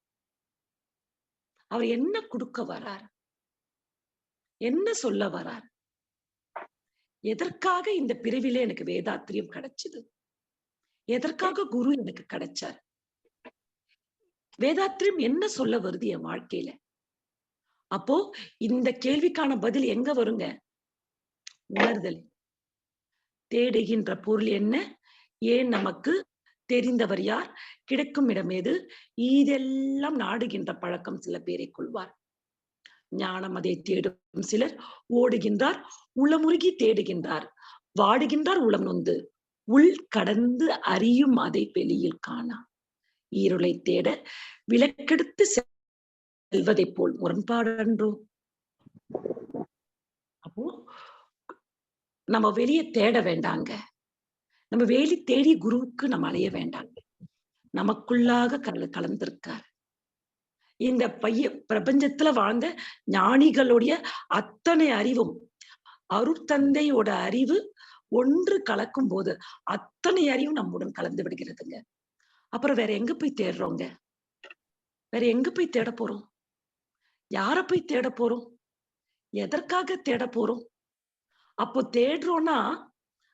அவர் என்ன கொடுக்க வரார், என்ன சொல்ல வரார், எதற்காக இந்த பிரிவிலே எனக்கு வேதாத்திரியம் கிடைச்சது, எதற்காக குரு எனக்கு கிடைச்சார், வேதாத்திரியம் என்ன சொல்ல வருது என் வாழ்க்கையில. அப்போ இந்த கேள்விக்கான பதில் எங்க வருங்க? உணர்தல். தேடுகின்ற பொருள் என்ன, ஏன் நமக்கு, தெரிந்தவர் யார், கிடைக்கும் இடம் எது, இதெல்லாம் நாடுகின்ற பழக்கம் சில பேரை கொள்வார். ஞானம் அதை தேடும் சிலர் ஓடுகின்றார், உளமுருகி தேடுகின்றார், வாடுகின்றார் உளம் நொந்து, உள் கடந்து அறியும் அதை வெளியில் காணா, ஈருளை தேட விளக்கெடுத்து செல்வதை போல் முரண்பாடன்றோ. அப்போ நம்ம வெளியே தேட வேண்டாங்க, நம்ம வேலி தேடி குருவுக்கு நம்ம அலைய வேண்டாங்க, நமக்குள்ளாக கலந்திருக்கார். இந்த பிரபஞ்சத்துல வாழ்ந்த ஞானிகளுடைய அத்தனை அறிவும் அருட்தந்தையோட அறிவு ஒன்று கலக்கும் போது அத்தனை அறிவும் நம்முடன் கலந்து விடுகிறதுங்க. அப்புறம் வேற எங்க போய் தேடுறோங்க? வேற எங்க போய் தேட போறோம்? யார போய் தேட போறோம்? எதற்காக தேட போறோம்? அப்போ தேடுறோம்னா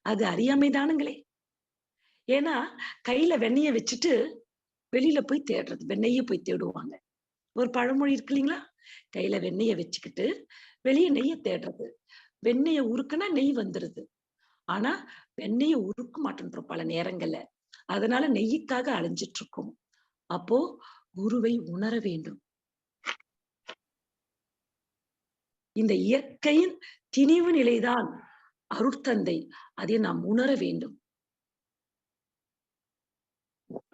அது அறியாமைதானுங்களே. ஏன்னா கையில வெண்ணெய வச்சுட்டு வெளியில போய் தேடுறது, வெண்ணெய போய் தேடுவாங்க. ஒரு பழமொழி இருக்கு இல்லைங்களா? கையில வெண்ணெய வச்சுக்கிட்டு வெளியே நெய்ய தேடுறது. வெண்ணெய உருக்குனா நெய் வந்துருது. ஆனா வெண்ணெய உருக்க மாட்டேன்றோம் பல நேரங்கள்ல. அதனால நெய்யுக்காக அலைஞ்சிட்டு இருக்கோம். அப்போ குருவை உணர வேண்டும். இந்த இயற்கையின் திணிவு நிலைதான் அருட்தந்தை. அதை நாம் உணர வேண்டும்.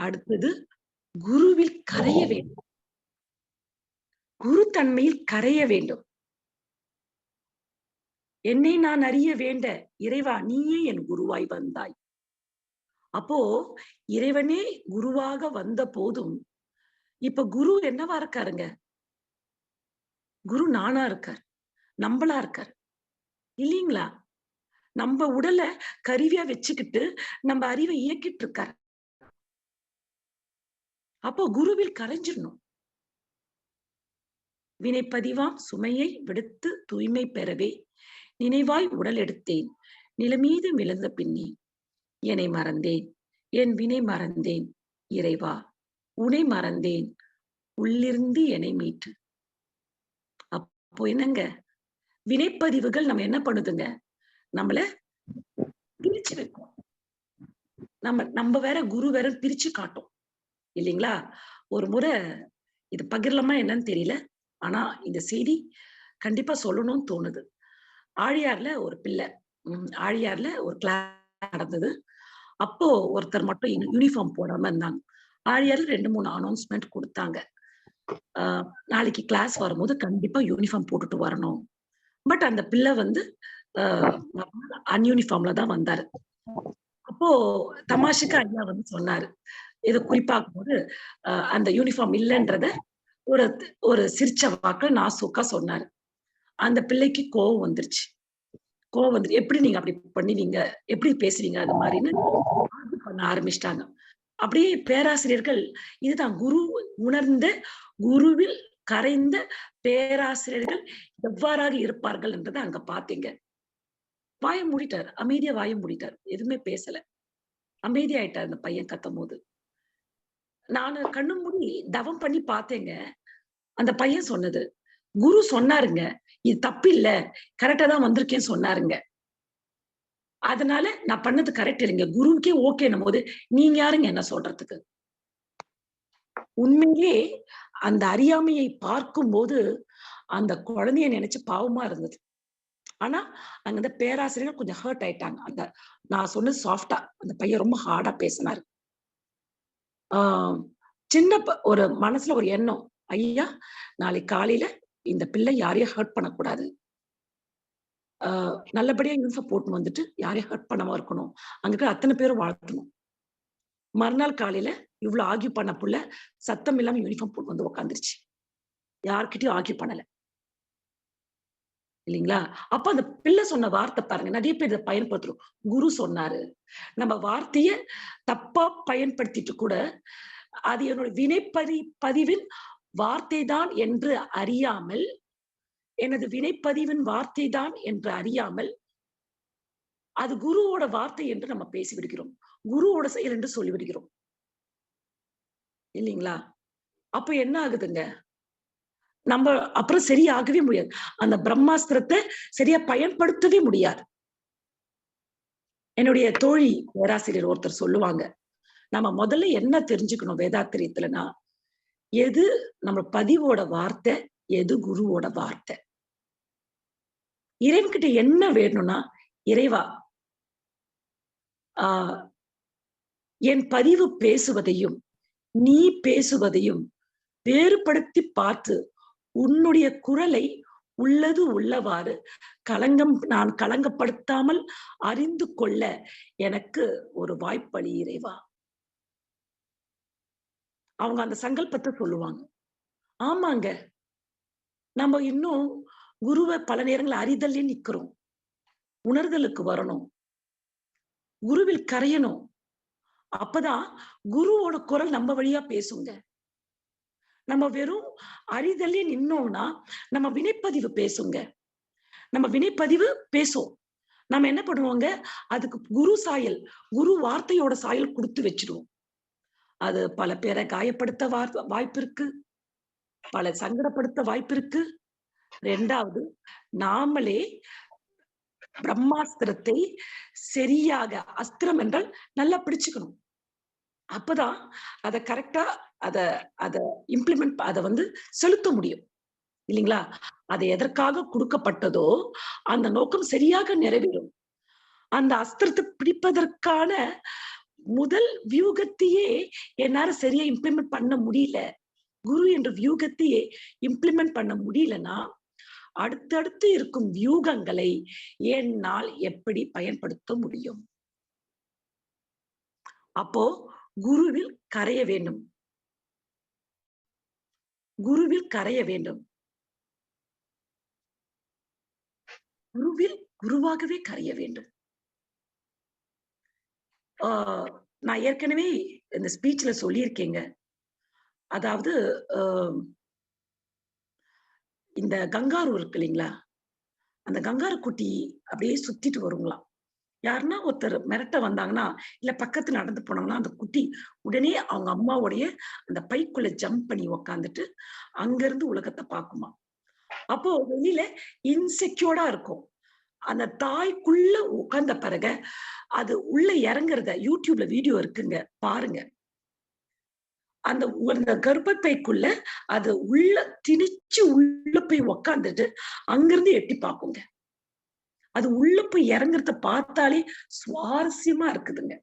அடுத்தது குருவில் கரைய வேண்டும். குரு தன்மையில் கரைய வேண்டும். என்னை நான் அறிய வேண்ட இறைவா நீயே என் குருவாய் வந்தாய். அப்போ இறைவனே குருவாக வந்த போதும் இப்ப குரு என்னவா இருக்காருங்க? குரு நானா இருக்கார், நம்மளா இருக்கார் இல்லீங்களா? நம்ம உடல கருவியா வச்சுக்கிட்டு நம்ம அறிவை இயக்கிட்டு இருக்கார். அப்போ குருவில் கரைஞ்சிடணும். வினைப்பதிவாம் சுமையை விடுத்து தூய்மை பெறவே நினைவாய் உடல் எடுத்தேன் நிலமீது விழுந்த பின்னே என்னை மறந்தேன் என் வினை மறந்தேன் இறைவா உனை மறந்தேன் உள்ளிருந்து என்னை மீட்டு. அப்போ என்னங்க, வினைப்பதிவுகள் நம்ம என்ன பண்ணுதுங்க, நம்மள பிரிச்சு வைக்கும். நம்ம வேற குரு வேற பிரிச்சு காட்டும் இல்லைங்களா? ஒரு முறை இது பகிரலாமா என்னன்னு தெரியல, ஆனா இந்த செய்தி கண்டிப்பா சொல்லணும்னு தோணுது. ஆழியார்ல ஒரு பிள்ளை, ஆழியார்ல ஒரு கிளாஸ் நடந்தது. அப்போ ஒருத்தர் மட்டும் யூனிஃபார்ம் போடாம இருந்தாங்க. ஆழியார்ல 2-3 அனௌன்ஸ்மெண்ட் கொடுத்தாங்க. நாளைக்கு கிளாஸ் வரும்போது கண்டிப்பா யூனிஃபார்ம் போட்டுட்டு வரணும். பட் அந்த பிள்ளை வந்து அன்யூனிஃபார்ம்ல தான் வந்தாரு. அப்போ தமாஷுக்கு ஐயா வந்து சொன்னாரு, இதை குறிப்பாக்கும் போது அந்த யூனிஃபார்ம் இல்லைன்றத ஒரு ஒரு சிரிச்ச வாக்க நாசூக்கா சொன்னாரு. அந்த பிள்ளைக்கு கோவம் வந்துருச்சு. கோவம் வந்து எப்படி நீங்க அப்படி பண்ணுவீங்க, எப்படி பேசுவீங்க அது மாதிரின்னு பண்ண ஆரம்பிச்சிட்டாங்க. அப்படியே பேராசிரியர்கள் இதுதான் குரு உணர்ந்த குருவில் கரைந்த பேராசிரியர்கள் எவ்வாறாக இருப்பார்கள் என்றதை அங்க பாத்தீங்க. வாய மூடிட்டார், அமைதியா வாய மூடிட்டார், எதுவுமே பேசல. அமைதியாயிட்டார் அந்த பையன் கத்தும் போது. நானு கண்ணு மூடி தவம் பண்ணி பார்த்தேங்க. அந்த பையன் சொன்னது, குரு சொன்னாருங்க, இது தப்பு இல்ல, கரெக்டா தான் வந்திருக்கேன்னு சொன்னாருங்க. அதனால நான் பண்ணது கரெக்ட் இல்லைங்க, குருவுக்கே ஓகேன்னும் போது நீங்க யாருங்க என்ன சொல்றதுக்கு? உண்மையிலே அந்த அறியாமையை பார்க்கும் போது அந்த குழந்தைய நினைச்சு பாவமா இருந்தது. ஆனா அங்க அந்த பேராசிரியர் கொஞ்சம் ஹர்ட் ஆயிட்டாங்க. அந்த நான் சொன்னது சாஃப்டா, அந்த பையன் ரொம்ப ஹார்டா பேசினாரு. சின்ன ஒரு மனசுல ஒரு எண்ணம், ஐயா நாளைக்கு காலையில இந்த பிள்ளை யாரையும் ஹர்ட் பண்ணக்கூடாது, நல்லபடியா யூனிஃபார்ம் போட்டு வந்துட்டு யாரையும் ஹர்ட் பண்ணாம இருக்கணும், அங்க இருக்கிற அத்தனை பேரும் வாழ்த்தணும். மறுநாள் காலையில இவ்வளவு ஆர்கியூ பண்ண புள்ள சத்தம் இல்லாம யூனிஃபார்ம் போட்டு வந்து உட்காந்துருச்சு. யார்கிட்டயும் ஆர்கியூ பண்ணல இல்லைங்களா? அப்ப அந்த பிள்ளை சொன்ன வார்த்தை பாருங்க, நிறைய பேர் இதை பயன்படுத்துறோம். குரு சொன்னாரு, நம்ம வார்த்தைய தப்பா பயன்படுத்திட்டு கூட அது என்னோட வினைப்பதிவின் வார்த்தை தான் என்று அறியாமல், எனது வினைப்பதிவின் வார்த்தை தான் என்று அறியாமல் அது குருவோட வார்த்தை என்று நம்ம பேசிவிடுகிறோம், குருவோட செயல் என்று சொல்லிவிடுகிறோம் இல்லைங்களா? அப்ப என்ன ஆகுதுங்க, நம்ம அப்புறம் சரியாகவே முடியாது. அந்த பிரம்மாஸ்திரத்தை சரியா பயன்படுத்தவே முடியாது. என்னுடைய தோழி பேராசிரியர் ஒருத்தர் சொல்லுவாங்க, நம்ம முதல்ல என்ன தெரிஞ்சுக்கணும் வேதாத்திரியத்துலனா, எது நம்ம பதிவோட வார்த்தை, எது குருவோட வார்த்தை. இறைவன்கிட்ட என்ன வேணும்னா, இறைவா என் பதிவு பேசுவதையும் நீ பேசுவதையும் வேறுபடுத்தி பார்த்து உன்னுடைய குரலை உள்ளது உள்ளவாறு நான் களங்கப்படுத்தாமல் அறிந்து கொள்ள எனக்கு ஒரு வாய்ப்பளி இறைவா. அவங்க அந்த சங்கல்பத்தை சொல்லுவாங்க. ஆமாங்க, நம்ம இன்னும் குருவை பல நேரங்கள் அறிதலே நிக்கிறோம். உணர்தலுக்கு வரணும், குருவில் கரையணும். அப்பதான் குருவோட குரல் நம்ம வழியா பேசுங்க. நம்ம வெறும் அறிதலே நின்னோம்னா நம்ம வினைப்பதிவு பேசுங்க. நம்ம வினைப்பதிவு பேசும். நம்ம என்ன பண்ணுவோங்க, அதுக்கு குரு சாயல், குரு வார்த்தையோட சாயல் கொடுத்து வச்சிருவோம். அது பல பேரை காயப்படுத்த வாய்ப்பு இருக்கு, பல சங்கடப்படுத்த வாய்ப்பு இருக்கு. 2வது, நாமளே பிரம்மாஸ்திரத்தை சரியாக, அஸ்திரம் என்றால் நல்லா பிடிச்சுக்கணும். அப்பதான் அத கரெக்டா அத இம்ப்ளிமெண்ட் அத வந்து செலுத்த முடியும் இல்லைங்களா? அது எதற்காக கொடுக்கப்பட்டதோ அந்த நோக்கம் சரியாக நிறைவேறும். அந்த அஸ்திரத்தை பிடிப்பதற்கான முதல் வியூகத்தையே என்னால சரியா இம்ப்ளிமெண்ட் பண்ண முடியல. குரு என்ற வியூகத்தையே இம்ப்ளிமெண்ட் பண்ண முடியலன்னா, அடுத்தடுத்து இருக்கும் வியூகங்களை என்னால் எப்படி பயன்படுத்த முடியும்? அப்போ குருவில் கரைய வேண்டும். குருவில் கரைய வேண்டும். குருவில் குருவாகவே கரைய வேண்டும். நான் ஏற்கனவே இந்த ஸ்பீச்ல சொல்லியிருக்கேங்க. அதாவது இந்த கங்காரு இருக்கு இல்லைங்களா? அந்த கங்காரு குட்டி அப்படியே சுத்திட்டு வருங்களாம். யாருன்னா ஒருத்தர் மிரட்ட வந்தாங்கன்னா, இல்ல பக்கத்துல நடந்து போனாங்கன்னா, அந்த குட்டி உடனே அவங்க அம்மாவுடைய அந்த பைக்குள்ள ஜம்ப் பண்ணி உக்காந்துட்டு, அங்கிருந்து உலகத்த பாக்குமா. அப்போ வெளியில இன்செக்யூர்டா இருக்கும். அந்த தாய்க்குள்ள உட்கார்ந்த பிறகு அது உள்ள இறங்குறத யூடியூப்ல வீடியோ இருக்குங்க, பாருங்க. அந்த கர்ப்பப்பைக்குள்ள அது உள்ள திணிச்சு உள்ள போய் உக்காந்துட்டு அங்கிருந்து எட்டி பாக்குங்க. அது உள்ள போய் இறங்குறத பார்த்தாலே சுவாரஸ்யமா இருக்குதுங்க.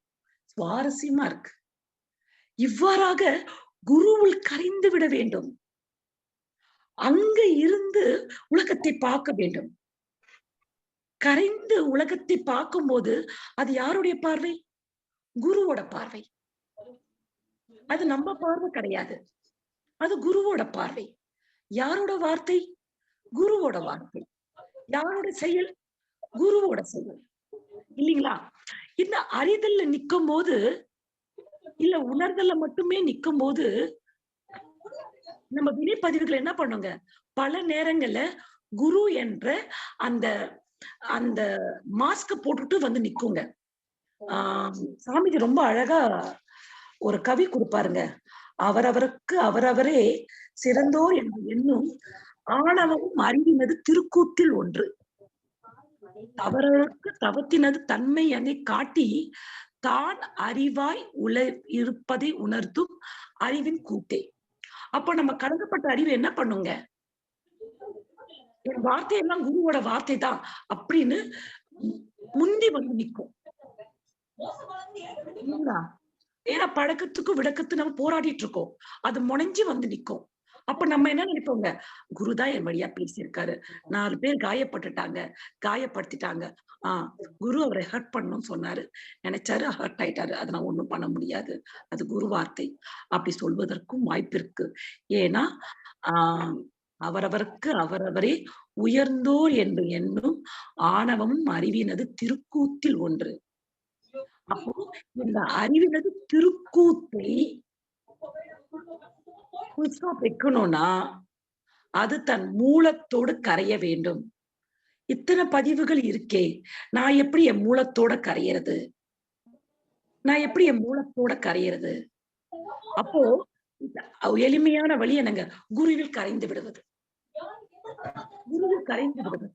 சுவாரஸ்யமா இருக்கு. இவ்வாறாக குருவுள் கரைந்து விட வேண்டும். அங்க இருந்து உலகத்தை பார்க்க வேண்டும். கரைந்து உலகத்தை பார்க்கும்போது அது யாருடைய பார்வை? குருவோட பார்வை. அது நம்ம பார்வை கிடையாது. அது குருவோட பார்வை. யாரோட வார்த்தை? குருவோட வார்த்தை. யாரோட செயல்? குருவோட செயல். இல்லீங்களா? இந்த அறிதல்ல நிக்கும் போது, இல்ல உணர்தல்ல மட்டுமே நிக்கும் போது, நம்ம வினைப்பதிவுகள் என்ன பண்ணுங்க? பல நேரங்கள்ல குரு என்ற அந்த அந்த மாஸ்க போட்டுட்டு வந்து நிக்குங்க. சாமிஜி ரொம்ப அழகா ஒரு கவி கொடுப்பாருங்க. அவரவருக்கு அவரவரே சிறந்தோர் என்று எண்ணும் ஆணவமும் அறிவினது திருக்கூத்தில் ஒன்று. அவரவருக்கு தவத்தினது தன்மை என்னை காட்டி தான் அறிவாய் இருப்பதை உணர்த்தும் அறிவின் கூட்டே. அப்ப நம்ம கலங்கப்பட்ட அறிவு என்ன பண்ணுங்க? என் வார்த்தையெல்லாம் குருவோட வார்த்தை தான் அப்படின்னு முந்தி வந்து நிற்கும். ஏன்னா பழக்கத்துக்கும் விளக்கத்து நம்ம போராடிட்டு இருக்கோம். அது முனைஞ்சு வந்து நிற்கும். அப்ப நம்ம என்ன நினைப்போங்க? குருதான் என் வழியா பேசியிருக்காரு. 4 பேர் காயப்படுத்திட்டாங்க. குரு அவரை ஹர்ட் பண்ணணும்னு சொன்னாரு. நினைச்சாரு, ஹர்ட் ஆயிட்டாரு. அதை நான் ஒண்ணும் பண்ண முடியாது. அது குரு வார்த்தை. அப்படி சொல்வதற்கும் வாய்ப்பு இருக்கு. ஏன்னா அவரவருக்கு அவரவரே உயர்ந்தோர் என்று எண்ணும் ஆணவமும் அறிவினது திருக்கூத்தில் ஒன்று. அப்போ இந்த அறிவினது திருக்கூத்தை வைக்கணும்னா அது தன் மூலத்தோடு கரைய வேண்டும். இத்தனை பதிவுகள் இருக்கே, நான் எப்படி என் மூலத்தோட கரையிறது? நான் எப்படி என் மூலத்தோட கரையிறது? அப்போ எளிமையான வழி என்னங்க? குருவில் கரைந்து விடுவது. குருவில் கரைந்து விடுவது.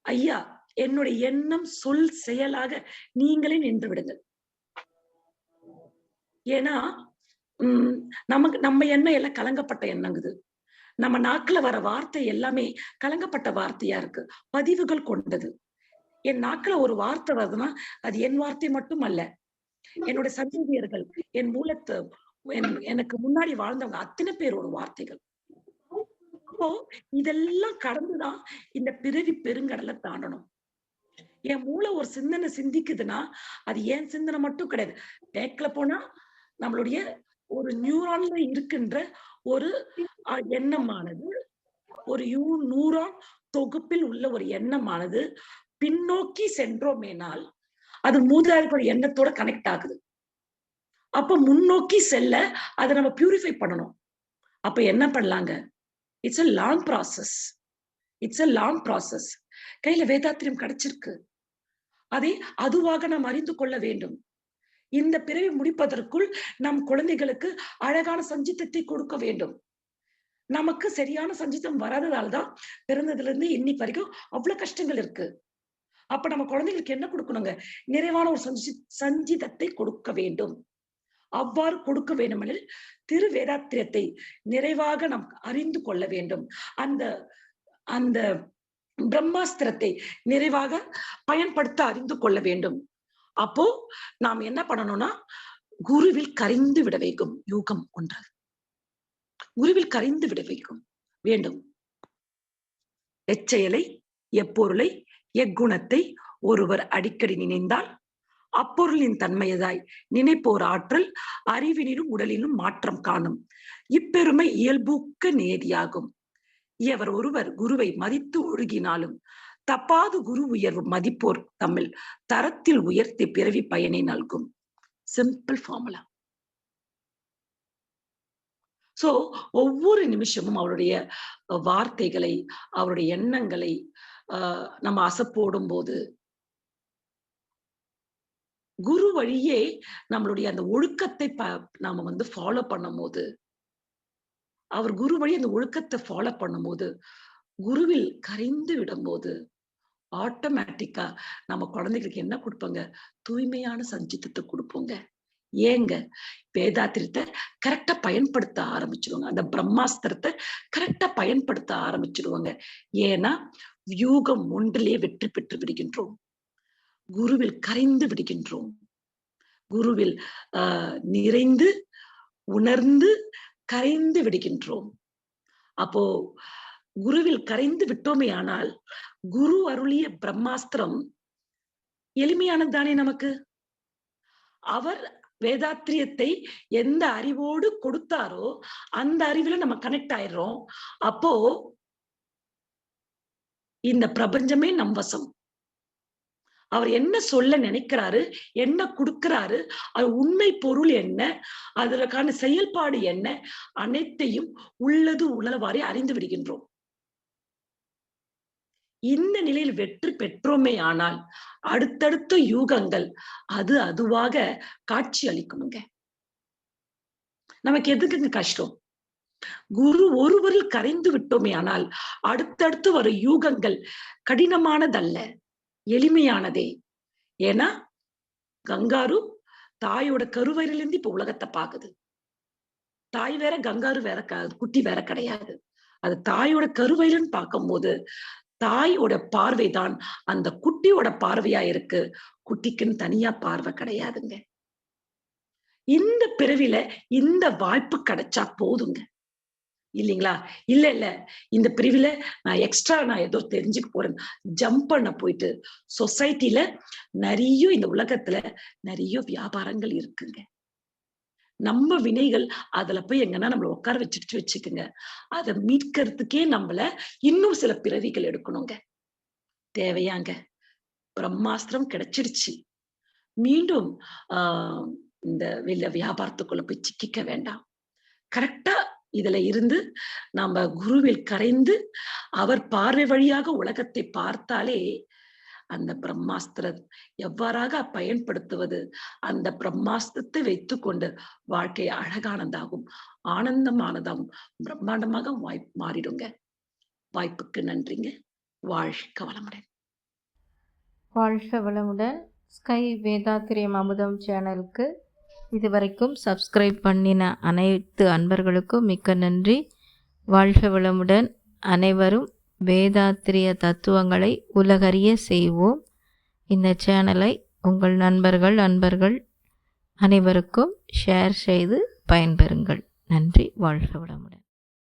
ஐயா, என்னுடைய எண்ணம் சொல் செயலாக நீங்களே நின்று விடுங்கள். ஏன்னா நமக்கு நம்ம எண்ணம் எல்லாம் கலங்கப்பட்ட எண்ணங்குது. நம்ம நாக்குல வர வார்த்தை எல்லாமே கலங்கப்பட்ட வார்த்தையா இருக்கு. பதிவுகள் கொண்டது. என் நாக்குல ஒரு வார்த்தை வருதுன்னா அது என் வார்த்தை மட்டும் அல்ல. என்னோட சந்ததியர்கள், என் மூலத்து எனக்கு முன்னாடி வாழ்ந்தவங்க அத்தனை பேரோட வார்த்தைகள். அப்போ இதெல்லாம் கடந்துதான் இந்த பிறவி பெருங்கடலை தாண்டணும். என் மூளை ஒரு சிந்தனை சிந்திக்குதுன்னா அது ஏன் சிந்தனை மட்டும் கிடையாது. பேக்ல போனா நம்மளுடைய ஒரு நியூரான்ல இருக்கின்ற ஒரு எண்ணமானது, ஒரு நியூரான் தொகுப்பில் உள்ள ஒரு எண்ணமானது பின்னோக்கி சென்றோமேனால் அது மூதாதையர்கள் எண்ணத்தோட கனெக்ட் ஆகுது. அப்ப முன்னோக்கி செல்ல அதை நம்ம பியூரிஃபை பண்ணணும். அப்ப என்ன பண்ணலாங்க? It's a long process. It's a long process. கையில வேதாத்திரியம் கிடைச்சிருக்கு. அதை அதுவாக நாம் அறிந்து கொள்ள வேண்டும். இந்த பிறவி முடிப்பதற்குள் நம் குழந்தைகளுக்கு அழகான சஞ்சிதத்தை கொடுக்க வேண்டும். நமக்கு சரியான சஞ்சிதம் வராததால்தான் பிறந்ததுல இருந்து இன்னி வரைக்கும் அவ்வளவு கஷ்டங்கள் இருக்கு. அப்ப நம்ம குழந்தைகளுக்கு என்ன கொடுக்கணுங்க? நிறைவான ஒரு சஞ்சிதத்தை கொடுக்க வேண்டும். அவ்வாறு கொடுக்க வேண்டுமெனில் திரு வேதாத்திரியத்தை நிறைவாக நாம் அறிந்து கொள்ள வேண்டும். அந்த அந்த பிரம்மாஸ்திரத்தை நிறைவாக பயன்படுத்த அறிந்து கொள்ள வேண்டும். அப்போ நாம் என்ன பண்ணணும்னா, குருவில் கரைந்து விட வைக்கும் யூகம் ஒன்று. குருவில் கரைந்து விட வைக்கும் வேண்டும். எச்செயலை, எப்பொருளை, எக்குணத்தை ஒருவர் அடிக்கடி நினைந்தால் அப்பொருளின் தன்மையதாய் நினைப்போர் ஆற்றல் அறிவினிலும் உடலிலும் மாற்றம் காணும். இப்பெருமை இயல்பூக்க நேதியாகும். எவர் ஒருவர் குருவை மதித்து ஒழுகினாலும் தப்பாது குரு உயர்வு மதிப்போர் தம்மில் தரத்தில் உயர்த்தி பிறவி பயனை நல்கும். Simple formula. சோ ஒவ்வொரு நிமிஷமும் அவருடைய வார்த்தைகளை, அவருடைய எண்ணங்களை நம்ம அசப்போடும் போது, குரு வழியே நம்மளுடைய அந்த ஒழுக்கத்தை நாம ஃபாலோ பண்ணும் போது, அவர் குரு வழி அந்த ஒழுக்கத்தை ஃபாலோ பண்ணும்போது, குருவில் கரைந்து விடும்போது ஆட்டோமேட்டிக்கா நம்ம குழந்தைகளுக்கு என்ன கொடுப்போங்க? தூய்மையான சஞ்சிதத்தை கொடுப்போங்க. ஏங்க? வேதாத்திரத்தை கரெக்டா பயன்படுத்த ஆரம்பிச்சிருவாங்க. அந்த பிரம்மாஸ்திரத்தை கரெக்டா பயன்படுத்த ஆரம்பிச்சிருவாங்க. ஏன்னா வியூகம் ஒன்றிலே வெற்றி பெற்று விடுகின்றோம். குருவில் கரைந்து விடுகின்றோம். குருவில் நிறைந்து உணர்ந்து கரைந்து விடுகின்றோம். அப்போ குருவில் கரைந்து விட்டோமே ஆனால் குரு அருளிய பிரம்மாஸ்திரம் எளிமையானது தானே நமக்கு. அவர் வேதாத்திரியத்தை எந்த அறிவோடு கொடுத்தாரோ அந்த அறிவுல நம்ம கனெக்ட் ஆயிடுறோம். அப்போ இந்த பிரபஞ்சமே நம் வசம். அவர் என்ன சொல்ல நினைக்கிறாரு, என்ன கொடுக்கிறாரு, அது உண்மை பொருள் என்ன, அதற்கான செயல்பாடு என்ன, அனைத்தையும் உள்ளது உளவாறே அறிந்து விடுகின்றோம். இந்த நிலையில் வெற்றி பெற்றோமே ஆனால் அடுத்தடுத்த யூகங்கள் அது அதுவாக காட்சி அளிக்குமுங்க. நமக்கு எதுக்குங்க கஷ்டம்? குரு ஒருவரில் கரைந்து விட்டோமே ஆனால் அடுத்தடுத்து வரும் யூகங்கள் கடினமானதல்ல, எளிமையானதே. ஏன்னா கங்காரு தாயோட கருவறையிலிருந்து இப்ப உலகத்தை பாக்குது. தாய் வேற, கங்காரு வேற, குட்டி வேற கிடையாது. அது தாயோட கருவறையிலன்னு பார்க்கும்போது தாயோட பார்வைதான் அந்த குட்டியோட பார்வையா இருக்கு. குட்டிக்குன்னு தனியா பார்வை கிடையாதுங்க. இந்த பிறவில இந்த வாய்ப்பு கிடைச்சா போதுங்க, இல்லைங்களா? இல்ல இந்த பிரிவில நான் ஏதோ தெரிஞ்சுக்க போறேன், ஜம்ப் பண்ண போயிட்டு சொசைட்டில நிறைய, இந்த உலகத்துல நிறைய வியாபாரங்கள் இருக்குங்க. நம்ம வினைகள் அதுல போய் எங்கன்னா நம்மள உட்கார வச்சுக்குங்க. அதை மீட்கிறதுக்கே நம்மள இன்னும் சில பிறவிகள் எடுக்கணுங்க. தேவையாங்க? பிரம்மாஸ்திரம் கிடைச்சிடுச்சு. மீண்டும் இந்த வியாபாரத்துக்குள்ள போய் சிக்கிக்க வேண்டாம். கரெக்டா இதுல இருந்து நம்ம குருவில் கரைந்து அவர் பார்வை வழியாக உலகத்தை பார்த்தாலே அந்த பிரம்மாஸ்திரம் எவ்வாறாக பயன்படுத்துவது, அந்த பிரம்மாஸ்திரத்தை வைத்துக்கொண்டு வாழ்க்கை அழகானதாகும், ஆனந்தமானதாகும், பிரம்மாண்டமாக மாறிடுங்க. வாய்ப்புக்கு நன்றிங்க. வாழ்க வளமுடன். வாழ்க வளமுடன். ஸ்கை வேதாத்திரியம் அமுதம் சேனலுக்கு இதுவரைக்கும் சப்ஸ்கிரைப் பண்ணின அனைத்து அன்பர்களுக்கும் மிக்க நன்றி. வாழ்க வளமுடன். அனைவரும் வேதாத்திரிய தத்துவங்களை உலகறிய செய்வோம். இந்த சேனலை உங்கள் நண்பர்கள் அனைவருக்கும் ஷேர் செய்து பயன்பெறுங்கள். நன்றி. வாழ்க வளமுடன்.